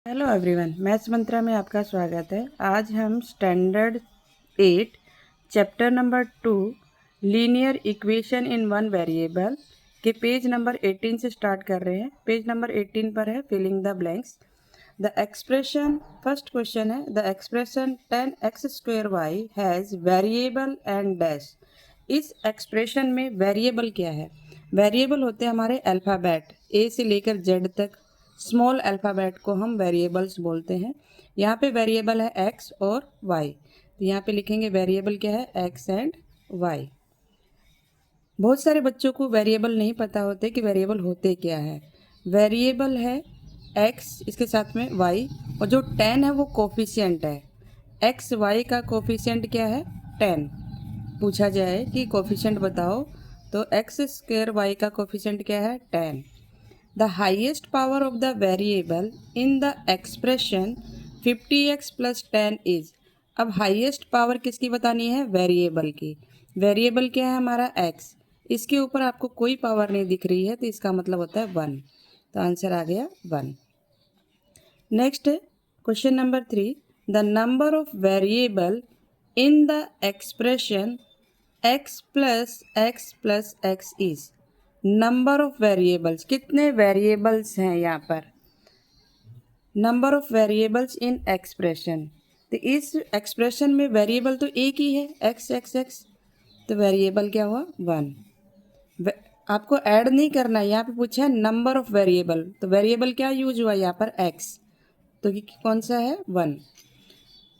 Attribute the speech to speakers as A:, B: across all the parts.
A: Hello everyone, maths मंत्रा में आपका स्वागत है। आज हम standard 8 chapter number 2 linear equation in one variable के पेज नंबर 18 से स्टार्ट कर रहे हैं। पेज नंबर 18 पर है filling the blanks. The expression, first question है, the expression 10x² y has variable and dash. इस एक्सप्रेशन में वेरिएबल क्या है? वेरिएबल होते हैं हमारे अल्फ़ाबेट ए से लेकर जेड तक। स्मॉल अल्फ़ाबेट को हम वेरिएबल्स बोलते हैं। यहाँ पे वेरिएबल है एक्स और वाई, तो यहाँ पे लिखेंगे वेरिएबल क्या है, एक्स एंड वाई। बहुत सारे बच्चों को वेरिएबल नहीं पता होते कि वेरिएबल होते क्या है। वेरिएबल है एक्स, इसके साथ में वाई, और जो 10 है वो कोफिशिएंट है। एक्स वाई का कोफिशिएंट क्या है, 10। पूछा जाए कि कोफिशिएंट बताओ, तो x² y का कोफिशिएंट क्या है, 10। The highest power of the variable in the expression 50x plus 10 is। अब हाईएस्ट पावर किसकी बतानी है, वेरिएबल की। वेरिएबल क्या है हमारा x, इसके ऊपर आपको कोई पावर नहीं दिख रही है, तो इसका मतलब होता है 1। तो आंसर आ गया 1। Next question number 3, the number of variable in the expression x plus x is. Number of variables, कितने वेरिएबल्स हैं यहाँ पर, number of variables in expression. तो इस एक्सप्रेशन में वेरिएबल तो एक ही है, एक्स एक्स एक्स, तो वेरिएबल क्या हुआ, 1। आपको ऐड नहीं करना है, यहाँ पे पूछा है नंबर ऑफ वेरिएबल, तो वेरिएबल क्या यूज हुआ यहाँ पर, एक्स, तो कौन सा है, 1।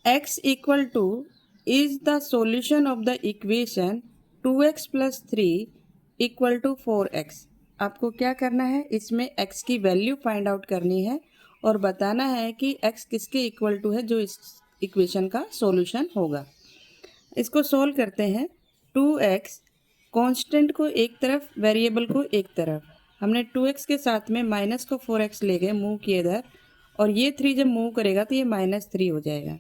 A: x equal to is the solution of the equation 2x plus 3 equal to 4x। आपको क्या करना है, इसमें x की वैल्यू फाइंड आउट करनी है और बताना है कि x किसके इक्वल टू है जो इस इक्वेशन का सॉल्यूशन होगा। इसको सोल्व करते हैं। 2x कांस्टेंट को एक तरफ, वेरिएबल को एक तरफ, हमने 2x के साथ में माइनस को 4x ले गए, मूव किए इधर, और ये 3 जब मूव करेगा तो ये -3 हो जाएगा।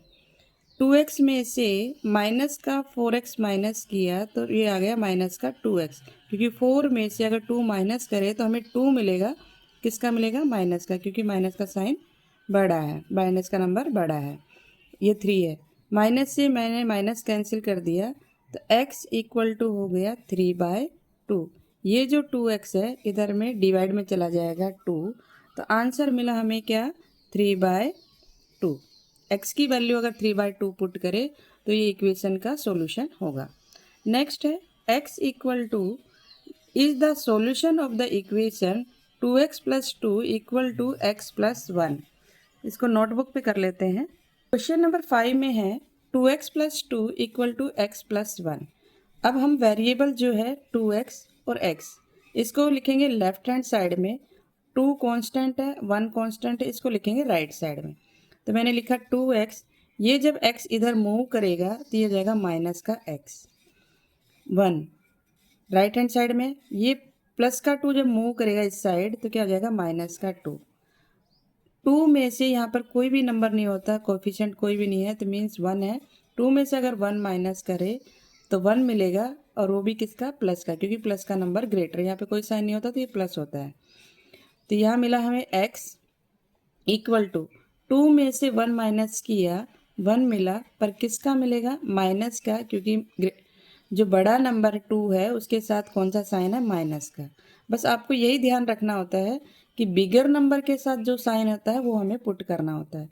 A: 2x में से माइनस का 4x माइनस किया तो ये आ गया माइनस का 2x, क्योंकि 4 में से अगर 2 माइनस करें तो हमें 2 मिलेगा, किसका मिलेगा, माइनस का, क्योंकि माइनस का साइन बड़ा है, माइनस का नंबर बड़ा है। ये 3 है, माइनस से मैंने माइनस कैंसिल कर दिया, तो x इक्वल टू हो गया 3/2। ये जो 2x है इधर में डिवाइड में चला जाएगा 2, तो आंसर मिला हमें क्या, 3/2। x की वैल्यू अगर 3/2 पुट करे तो ये इक्वेशन का सॉल्यूशन होगा। नेक्स्ट है x equal to is the solution of the equation 2x plus 2 equal to x plus 1। इसको नोटबुक पे कर लेते हैं। क्वेश्चन नंबर 5 में है 2x plus 2 equal to x plus 1। अब हम वेरिएबल जो है 2x और x, इसको लिखेंगे लेफ्ट हैंड साइड में। 2 कांस्टेंट है, 1 कांस्टेंट है, इसको लिखेंगे राइट साइड में। तो मैंने लिखा 2x, ये जब x इधर मूव करेगा तो ये हो जाएगा माइनस का x। 1 राइट हैंड साइड में, ये प्लस का 2 जब मूव करेगा इस साइड तो क्या हो जाएगा, माइनस का 2। 2 में से यहाँ पर कोई भी नंबर नहीं होता, कोफिशिएंट कोई भी नहीं है, तो मीन्स 1 है। 2 में से अगर 1 माइनस करे तो 1 मिलेगा, और वो भी किसका, प्लस का, क्योंकि प्लस का नंबर ग्रेटर, यहाँ पे कोई साइन नहीं होता तो ये प्लस होता है। तो यहाँ मिला हमें x इक्वल टू 2 में से 1 माइनस किया, 1 मिला, पर किसका मिलेगा, माइनस का, क्योंकि जो बड़ा नंबर 2 है उसके साथ कौन सा साइन है, माइनस का। बस आपको यही ध्यान रखना होता है कि बिगर नंबर के साथ जो साइन होता है वो हमें पुट करना होता है।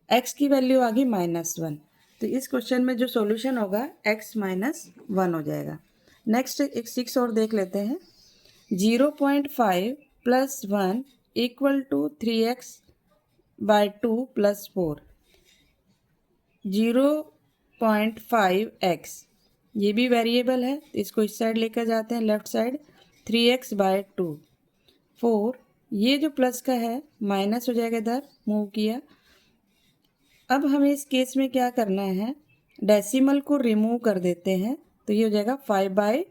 A: x की वैल्यू आ गई -1, तो इस क्वेश्चन में जो सॉल्यूशन होगा x -1 हो जाएगा। नेक्स्ट एक 6 और देख लेते हैं। 0.5 plus 1 equal to 3x/2 plus 4। 0.5x ये भी वेरिएबल है, इसको इस साइड लेकर जाते हैं, लेफ्ट साइड। 3x/2 4, ये जो प्लस का है माइनस हो जाएगा, इधर मूव किया। अब हमें इस केस में क्या करना है, डेसिमल को रिमूव कर देते हैं, तो ये हो जाएगा 5/10,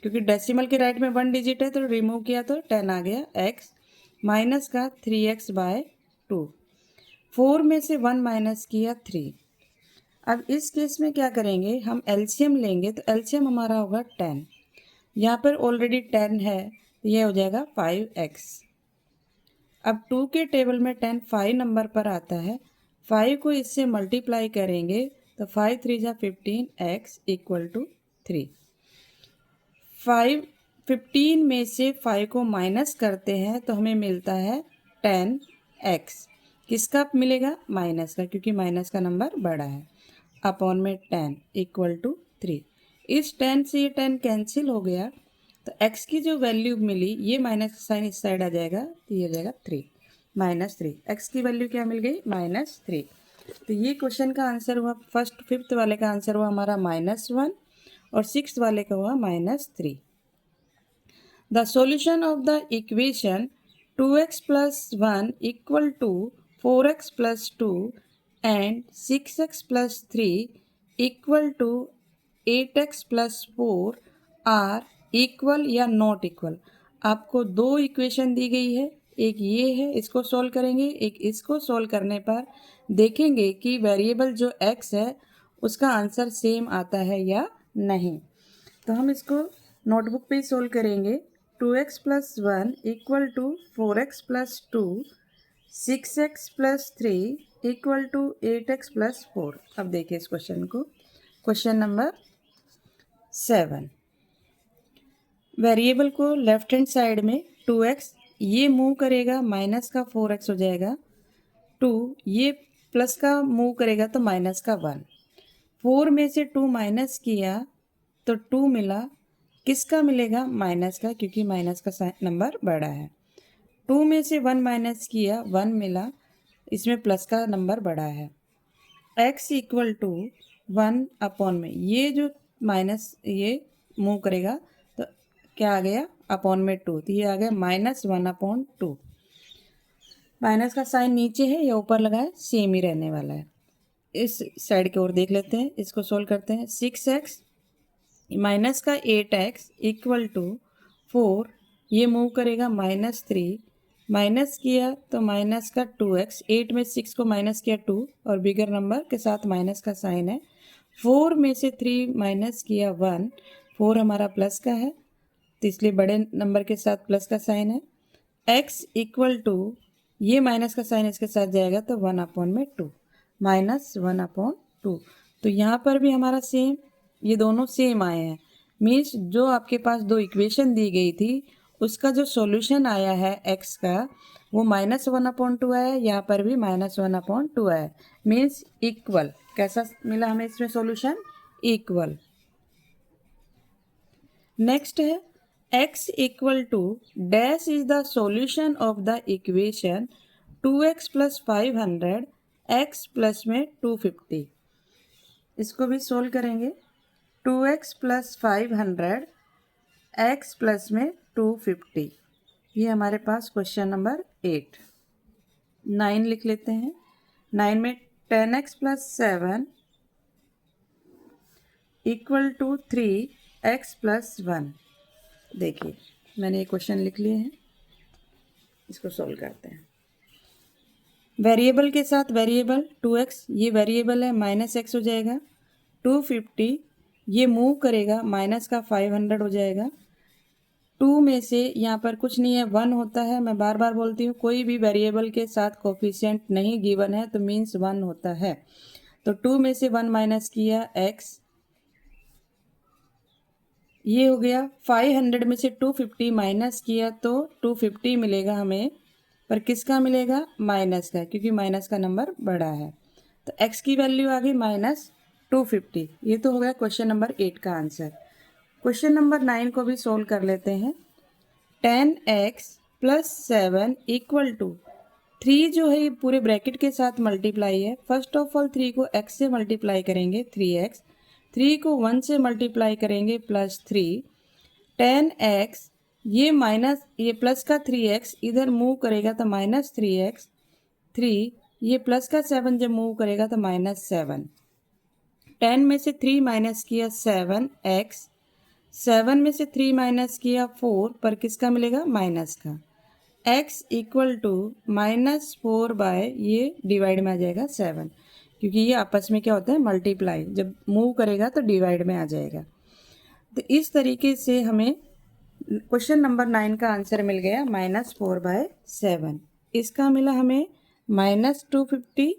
A: क्योंकि डेसिमल के राइट में 1 डिजिट है, तो रिमूव किया तो 10 आ गया, x माइनस का 3x/2। 4 में से 1 माइनस किया 3। अब इस केस में क्या करेंगे, हम एलसीएम लेंगे, तो एलसीएम हमारा होगा 10। यहाँ पर ऑलरेडी 10 है, तो ये हो जाएगा 5x। अब 2 के टेबल में 10 5 नंबर पर आता है, 5 को इससे मल्टीप्लाई करेंगे तो 5 3 जा 15 x इक्वल टू 3। 15 में से 5 को माइनस करते हैं तो हमें मिलता है 10x। किसका मिलेगा? माइनस का, क्योंकि माइनस का नंबर बड़ा है। अपॉन में 10 इक्वल टू 3। इस 10 से ये 10 कैंसिल हो गया तो x की जो वैल्यू मिली, ये माइनस का साइन इस साइड आ जाएगा तो ये हो जाएगा 3 -3। x की वैल्यू क्या मिल गई? -3। तो ये क्वेश्चन का आंसर हुआ, फर्स्ट फिफ्थ वाले का आंसर हुआ हमारा -1 और सिक्स्थ वाले का हुआ -3। The solution of the equation 2x + 1 = 4x + 2 and 6x + 3 = 8x + 4 are equal या नॉट इक्वल। आपको दो इक्वेशन दी गई है, एक ये है, इसको सॉल्व करेंगे, एक इसको सॉल्व करने पर देखेंगे कि वेरिएबल जो x है उसका आंसर सेम आता है या नहीं। तो हम इसको नोटबुक पे सॉल्व करेंगे। 2x + 1 = 4x + 2, 6x + 3 = 8x + 4। अब देखिए इस क्वेश्चन को, क्वेश्चन नंबर 7। वेरिएबल को लेफ्ट हैंड साइड में 2x, ये मूव करेगा माइनस का 4x हो जाएगा। 2 ये प्लस का मूव करेगा तो माइनस का 1। 4 में से 2 माइनस किया तो 2 मिला, किसका मिलेगा? माइनस का, क्योंकि माइनस का नंबर बड़ा है। 2 में से 1 माइनस किया, 1 मिला, इसमें प्लस का नंबर बड़ा है। x इक्वल टू 1 अपॉन में ये जो माइनस ये मूव करेगा तो क्या आ गया? अपॉन में 2, तो ये आ गया -1/2। माइनस का साइन नीचे है या ऊपर लगा है, सेम ही रहने वाला है। इस साइड की ओर देख लेते हैं, इसको सोल्व करते हैं। 6x माइनस का 8x इक्वल टू 4, ये मूव करेगा -3, माइनस किया तो माइनस का 2x, 8 में 6 को माइनस किया 2 और बिगर नंबर के साथ माइनस का साइन है। 4 में से 3 माइनस किया 1, 4 हमारा प्लस का है तो इसलिए बड़े नंबर के साथ प्लस का साइन है। x इक्वल टू, ये माइनस का साइन इसके साथ जाएगा तो 1/2, -1/2। तो यहाँ पर भी हमारा सेम, ये दोनों सेम आए हैं। मीन्स जो आपके पास दो इक्वेशन दी गई थी उसका जो सॉल्यूशन आया है x का वो -1/2 आया है, यहाँ पर भी -1/2 आया है। Means equal. कैसा मिला हमें इसमें सॉल्यूशन? इक्वल। नेक्स्ट है x equal to dash is the solution of the equation 2x + 500 x plus में 250। इसको भी सोल्व करेंगे। 2x + 500 x प्लस में 250, ये हमारे पास क्वेश्चन नंबर 8। 9 लिख लेते हैं। 9 में 10x + 7 = 3x + 1। देखिए मैंने ये क्वेश्चन लिख लिए हैं, इसको सोल्व करते हैं। वेरिएबल के साथ वेरिएबल 2x, ये वेरिएबल है, -x हो जाएगा। 250 ये मूव करेगा, माइनस का 500 हो जाएगा। 2 में से यहाँ पर कुछ नहीं है, 1 होता है। मैं बार बार बोलती हूँ, कोई भी वेरिएबल के साथ कोफिशिएंट नहीं गिवन है तो मीन्स 1 होता है। तो 2 में से 1 माइनस किया x, ये हो गया। 500 में से 250 माइनस किया तो 250 मिलेगा हमें, पर किसका मिलेगा? माइनस का, क्योंकि माइनस का नंबर बड़ा है। तो x की वैल्यू आ गई -250। ये तो हो गया क्वेश्चन नंबर 8 का आंसर। क्वेश्चन नंबर 9 को भी सोल्व कर लेते हैं। 10x + 7 = 3 जो है ये पूरे ब्रैकेट के साथ मल्टीप्लाई है। फर्स्ट ऑफ ऑल 3 को x से मल्टीप्लाई करेंगे 3x, 3 को 1 से मल्टीप्लाई करेंगे +3। 10x ये प्लस का 3x इधर मूव करेगा तो -3x, 3 ये प्लस का 7 जब मूव करेगा तो -7। 10 में से 3 माइनस किया 7x, 7 में से 3 माइनस किया 4, पर किसका मिलेगा? माइनस का। x इक्वल टू -4 बाय ये डिवाइड में आ जाएगा 7, क्योंकि ये आपस में क्या होता है? मल्टीप्लाई। जब मूव करेगा तो डिवाइड में आ जाएगा। तो इस तरीके से हमें क्वेश्चन नंबर 9 का आंसर मिल गया -4/7। इसका मिला हमें -250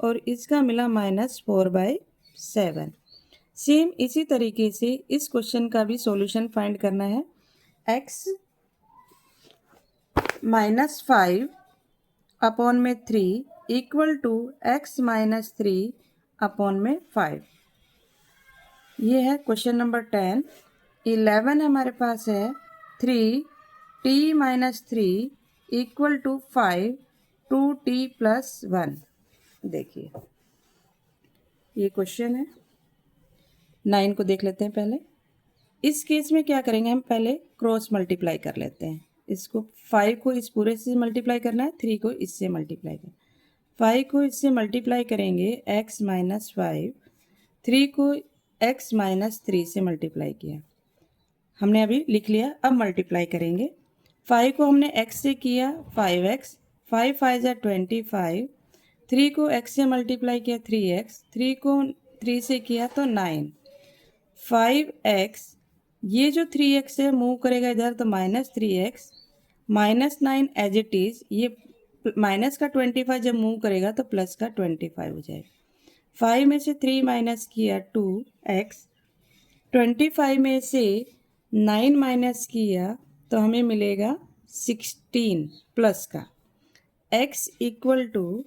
A: और इसका मिला -4/7। सेम इसी तरीके से इस क्वेश्चन का भी सॉल्यूशन फाइंड करना है। x -5 अपॉन में 3 इक्वल टू x -3 अपॉन में 5। ये है क्वेश्चन नंबर 10। 11 हमारे पास है 3t - 3 इक्वल टू 5 2t + 1। देखिए ये क्वेश्चन है। 9 को देख लेते हैं पहले। इस केस में क्या करेंगे, हम पहले क्रॉस मल्टीप्लाई कर लेते हैं। इसको 5 को इस पूरे से मल्टीप्लाई करना है, 3 को इससे मल्टीप्लाई करना है। 5 को इससे मल्टीप्लाई करेंगे x - 5, 3 को x - 3 से मल्टीप्लाई किया, हमने अभी लिख लिया। अब मल्टीप्लाई करेंगे। 5 को हमने x से किया 5x, 5 5 जा 25, 3 को x से मल्टीप्लाई किया 3x, 3 को 3 से किया तो 9, 5x, ये जो 3x है मूव करेगा इधर तो -3x, -9 एज इट इज़, ये माइनस का 25 जब मूव करेगा तो प्लस का 25 हो जाएगा। 5 में से 3 माइनस किया 2x, 25 में से 9 माइनस किया तो हमें मिलेगा 16 प्लस का x इक्वल टू।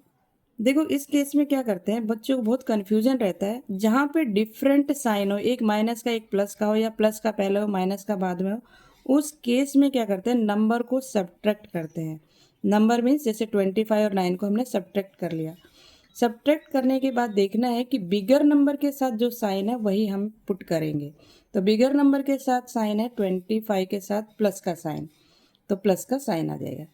A: देखो इस केस में क्या करते हैं, बच्चों को बहुत कन्फ्यूजन रहता है। जहाँ पे डिफरेंट साइन हो, एक माइनस का एक प्लस का हो, या प्लस का पहले हो माइनस का बाद में हो, उस केस में क्या करते हैं, नंबर को सब्ट्रैक्ट करते हैं। नंबर मीन्स जैसे 25 और 9 को हमने सब्ट्रैक्ट कर लिया। सब्ट्रैक्ट करने के बाद देखना है कि बिगर नंबर के साथ जो साइन है वही हम पुट करेंगे। तो बिगर नंबर के साथ साइन है 25 के साथ प्लस का साइन, तो प्लस का साइन आ जाएगा।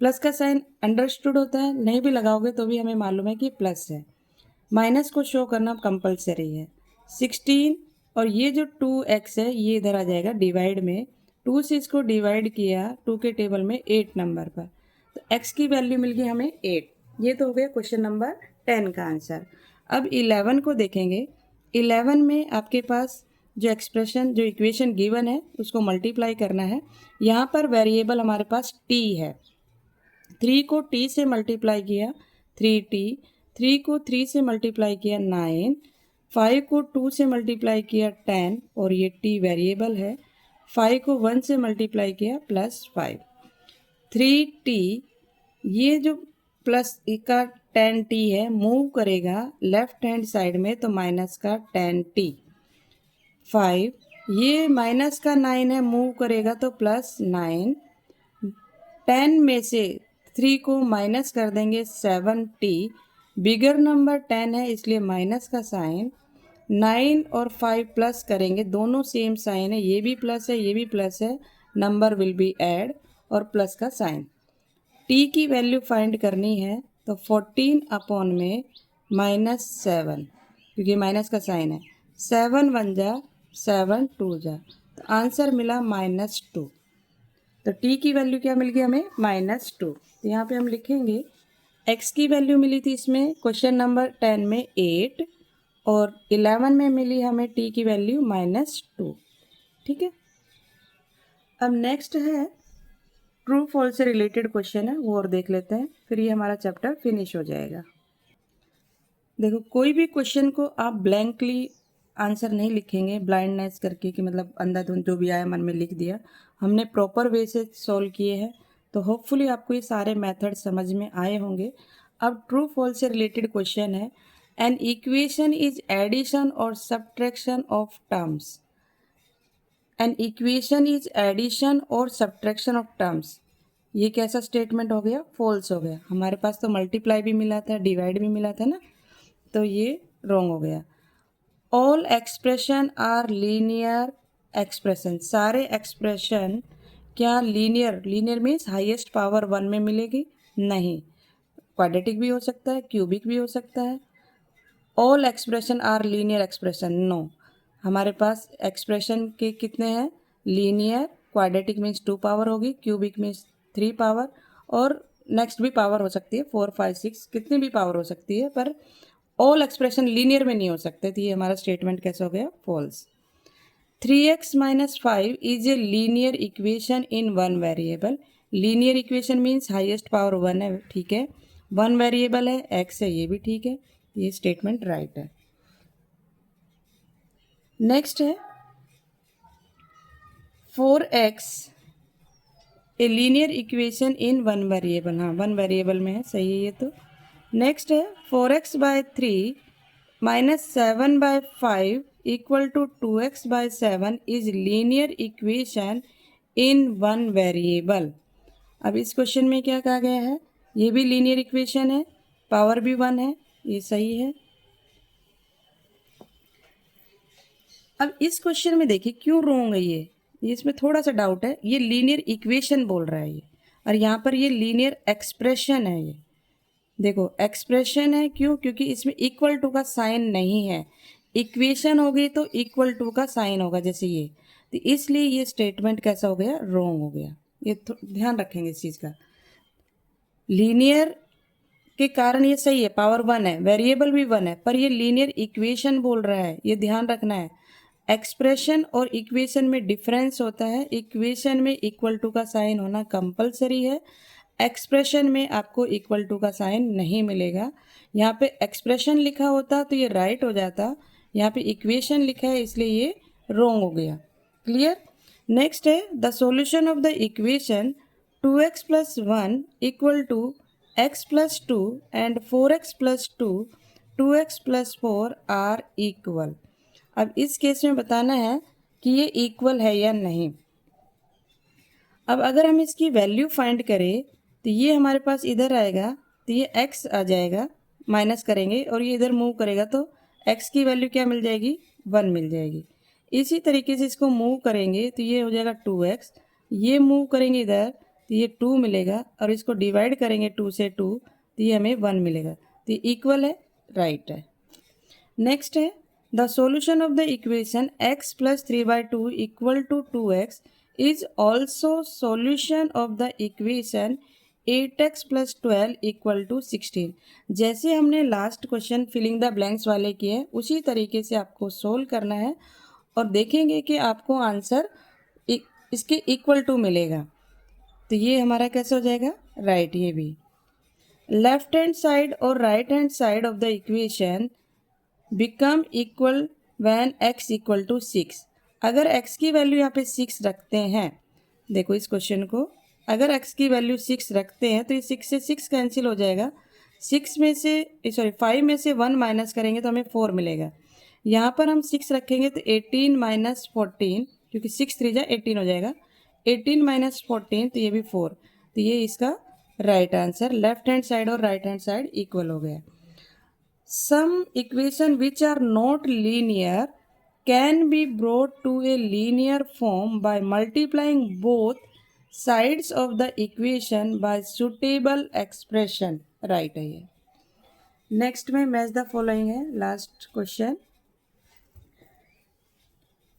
A: प्लस का साइन अंडरस्टूड होता है, नहीं भी लगाओगे तो भी हमें मालूम है कि प्लस है। माइनस को शो करना कंपलसरी है। 16 और ये जो 2x है ये इधर आ जाएगा डिवाइड में। 2 से इसको डिवाइड किया 2 के टेबल में 8 नंबर पर, तो x की वैल्यू मिल गई हमें 8। ये तो हो गया क्वेश्चन नंबर 10 का आंसर। अब 11 को देखेंगे। 11 में आपके पास जो एक्सप्रेशन जो इक्वेशन गिवन है उसको मल्टीप्लाई करना है। यहाँ पर वेरिएबल हमारे पास t है। 3 को t से मल्टीप्लाई किया 3t, 3 को 3 से मल्टीप्लाई किया 9, 5 को 2 से मल्टीप्लाई किया 10 और ये t वेरिएबल है। 5 को 1 से मल्टीप्लाई किया +5, 3t, ये जो प्लस का 10t है मूव करेगा लेफ्ट हैंड साइड में तो माइनस का 10t। 5 ये माइनस का 9 है मूव करेगा तो +9। 10 में से 3 को माइनस कर देंगे 7t, बिगर नंबर 10 है इसलिए माइनस का साइन। 9 और 5 प्लस करेंगे, दोनों सेम साइन है, ये भी प्लस है ये भी प्लस है, नंबर विल बी ऐड और प्लस का साइन। t की वैल्यू फाइंड करनी है तो 14 अपॉन में -7, क्योंकि माइनस का साइन है। 7 1 जा 7 2 जा, तो आंसर मिला -2। तो t की वैल्यू क्या मिल गई हमें, -2। तो यहाँ पे हम लिखेंगे x की वैल्यू मिली थी इसमें क्वेश्चन नंबर 10 में 8 और 11 में मिली हमें t की वैल्यू -2। ठीक है। अब नेक्स्ट है ट्रू फॉल्स से रिलेटेड क्वेश्चन है, वो और देख लेते हैं, फिर ये हमारा चैप्टर फिनिश हो जाएगा। देखो कोई भी क्वेश्चन को आप ब्लैंकली आंसर नहीं लिखेंगे ब्लाइंडनेस करके कि मतलब अंधाधुंध जो भी आया मन में लिख दिया। हमने प्रॉपर वे से सॉल्व किए हैं, तो होपफुली आपको ये सारे मेथड समझ में आए होंगे। अब ट्रू फॉल्स से रिलेटेड क्वेश्चन है, एन इक्वेशन इज एडिशन और subtraction of terms. An equation is addition और सब्ट्रैक्शन ऑफ टर्म्स, ये कैसा स्टेटमेंट हो गया, फॉल्स हो गया। हमारे पास तो मल्टीप्लाई भी मिला था डिवाइड भी मिला था ना, तो ये रॉन्ग हो गया। All expression are linear expression, सारे एक्सप्रेशन क्या linear, linear means highest power 1 में मिलेगी, नहीं, क्वाड्रेटिक भी हो सकता है क्यूबिक भी हो सकता है। All expression are linear expression, no, हमारे पास एक्सप्रेशन के कितने हैं, लीनियर, क्वाड्रेटिक मीन्स 2 पावर होगी, क्यूबिक मीन्स 3 पावर, और नेक्स्ट भी पावर हो सकती है 4 5 6, कितनी भी पावर हो सकती है, पर ऑल एक्सप्रेशन लीनियर में नहीं हो सकते। तो ये हमारा स्टेटमेंट कैसे हो गया, false. 3x - 5 is a linear equation in one variable linear equation means highest power 1 है, ठीक है, 1 वेरिएबल है, x है, ये भी ठीक है, ये स्टेटमेंट राइट है। नेक्स्ट है 4x A linear equation in 1 variable, हाँ 1 वेरिएबल में है, सही है ये तो। नेक्स्ट है 4x/3 -7/5 equal to 2x/7 is linear equation in 1 variable. अब इस क्वेश्चन में क्या कहा गया है, ये भी लीनियर इक्वेशन है, पावर भी 1 है, ये सही है। अब इस क्वेश्चन में देखिए क्यों रोंग है ये इसमें थोड़ा सा डाउट है, ये लीनियर इक्वेशन बोल रहा है ये, और यहाँ पर ये लीनियर एक्सप्रेशन है। ये देखो एक्सप्रेशन है, क्यों, क्योंकि इसमें इक्वल टू का साइन नहीं है, इक्वेशन होगी तो इक्वल टू का साइन होगा जैसे ये, तो इसलिए ये स्टेटमेंट कैसा हो गया, रोंग हो गया। ये ध्यान रखेंगे इस चीज़ का, लीनियर के कारण ये सही है, पावर 1 है, वेरिएबल भी 1 है, पर ये लीनियर इक्वेशन बोल रहा है, ये ध्यान रखना है। एक्सप्रेशन और इक्वेशन में डिफरेंस होता है, इक्वेशन में इक्वल टू का साइन होना कंपलसरी है, एक्सप्रेशन में आपको इक्वल टू का साइन नहीं मिलेगा। यहाँ पे एक्सप्रेशन लिखा होता तो ये राइट हो जाता, यहाँ पे इक्वेशन लिखा है इसलिए ये रॉन्ग हो गया। क्लियर। नेक्स्ट है the solution of the equation 2x + 1 equal to x + 2 and 4x + 2 2x + 4 are equal. अब इस केस में बताना है कि ये इक्वल है या नहीं। अब अगर हम इसकी वैल्यू फाइंड करें तो ये हमारे पास इधर आएगा, तो ये x आ जाएगा, माइनस करेंगे और ये इधर मूव करेगा तो x की वैल्यू क्या मिल जाएगी, 1 मिल जाएगी। इसी तरीके से इसको मूव करेंगे तो ये हो जाएगा 2x, ये मूव करेंगे इधर तो ये 2 मिलेगा, और इसको डिवाइड करेंगे 2 से 2 तो ये हमें 1 मिलेगा, तो ये इक्वल है, राइट है। नेक्स्ट है the solution of the equation x + 3/2 equal to 2x is also solution of the equation 8x + 12 equal to 16। जैसे हमने last question filling the blanks वाले किए उसी तरीके से आपको सोल्व करना है और देखेंगे कि आपको आंसर इसके इक्वल टू मिलेगा। तो ये हमारा कैसे हो जाएगा, राइट। ये भी लेफ्ट हैंड साइड और right hand side of the equation become equal when x equal to 6। अगर x की वैल्यू यहाँ पे 6 रखते हैं, देखो इस क्वेश्चन को, अगर x की वैल्यू 6 रखते हैं तो ये 6 से 6 कैंसिल हो जाएगा, 5 में से 1 माइनस करेंगे तो हमें 4 मिलेगा। यहाँ पर हम 6 रखेंगे तो 18 - 14, क्योंकि 6 3 जा 18 हो जाएगा, 18 - 14 तो ये भी 4, तो ये इसका right answer, left hand side और राइट हैंड साइड इक्वल हो गया। Some equation which are not linear can be brought to a linear form by multiplying both sides of the equation by suitable expression। right है ये। Next में match the following है, last question.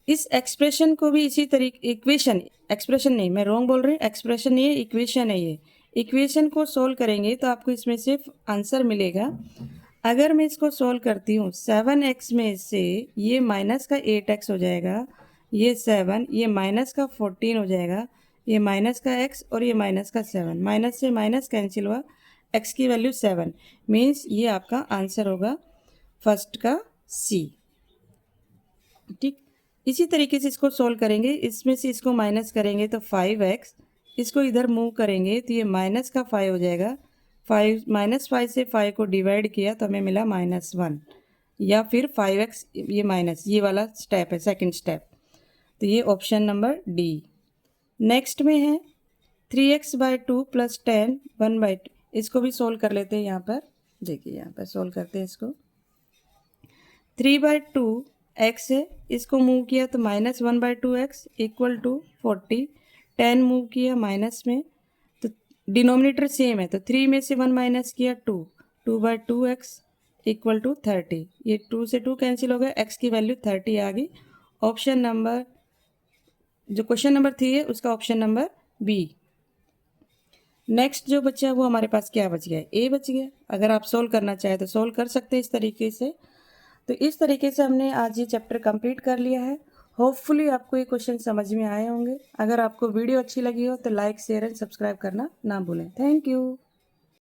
A: इस expression को भी इसी तरीके, equation, expression नहीं, मैं रॉन्ग बोल रही हूँ, एक्सप्रेशन नहीं है, इक्वेशन है ये। इक्वेशन को सोल्व करेंगे तो आपको इसमें सिर्फ आंसर मिलेगा। अगर मैं इसको सोल्व करती हूँ 7x में से ये माइनस का 8x हो जाएगा, ये 7, ये माइनस का 14 हो जाएगा, ये माइनस का x और ये माइनस का 7, माइनस से माइनस कैंसिल हुआ, x की वैल्यू 7 मीन्स ये आपका आंसर होगा फर्स्ट का C। ठीक, इसी तरीके से इसको सोल्व करेंगे, इसमें से इसको माइनस करेंगे तो 5x, इसको इधर मूव करेंगे तो ये माइनस का 5 हो जाएगा, -5 से 5 को डिवाइड किया तो हमें मिला -1, या फिर 5x, ये माइनस, ये वाला स्टेप है सेकंड स्टेप, तो ये ऑप्शन नंबर डी। नेक्स्ट में है 3x/2 + 10 1/2, इसको भी सोल्व कर लेते हैं। यहाँ पर देखिए, यहाँ पर सोल्व करते हैं इसको। 3/2 x है, इसको मूव किया तो -1/2x इक्वल टू 40, 10 मूव किया माइनस में तो डिनोमिनेटर सेम है, तो 3 में से 1 माइनस किया 2, 2/2x इक्वल टू 30, ये 2 से 2 कैंसिल हो गया, x की वैल्यू 30 आ गई। ऑप्शन नंबर, जो क्वेश्चन नंबर 3 है उसका ऑप्शन नंबर बी। नेक्स्ट जो बचा वो हमारे पास क्या बच गया, ए बच गया। अगर आप सोल्व करना चाहें तो सोल्व कर सकते हैं इस तरीके से। तो इस तरीके से हमने आज ये चैप्टर कंप्लीट कर लिया है। होपफुली आपको ये क्वेश्चन समझ में आए होंगे। अगर आपको वीडियो अच्छी लगी हो तो लाइक, शेयर एंड सब्सक्राइब करना ना भूलें। Thank you.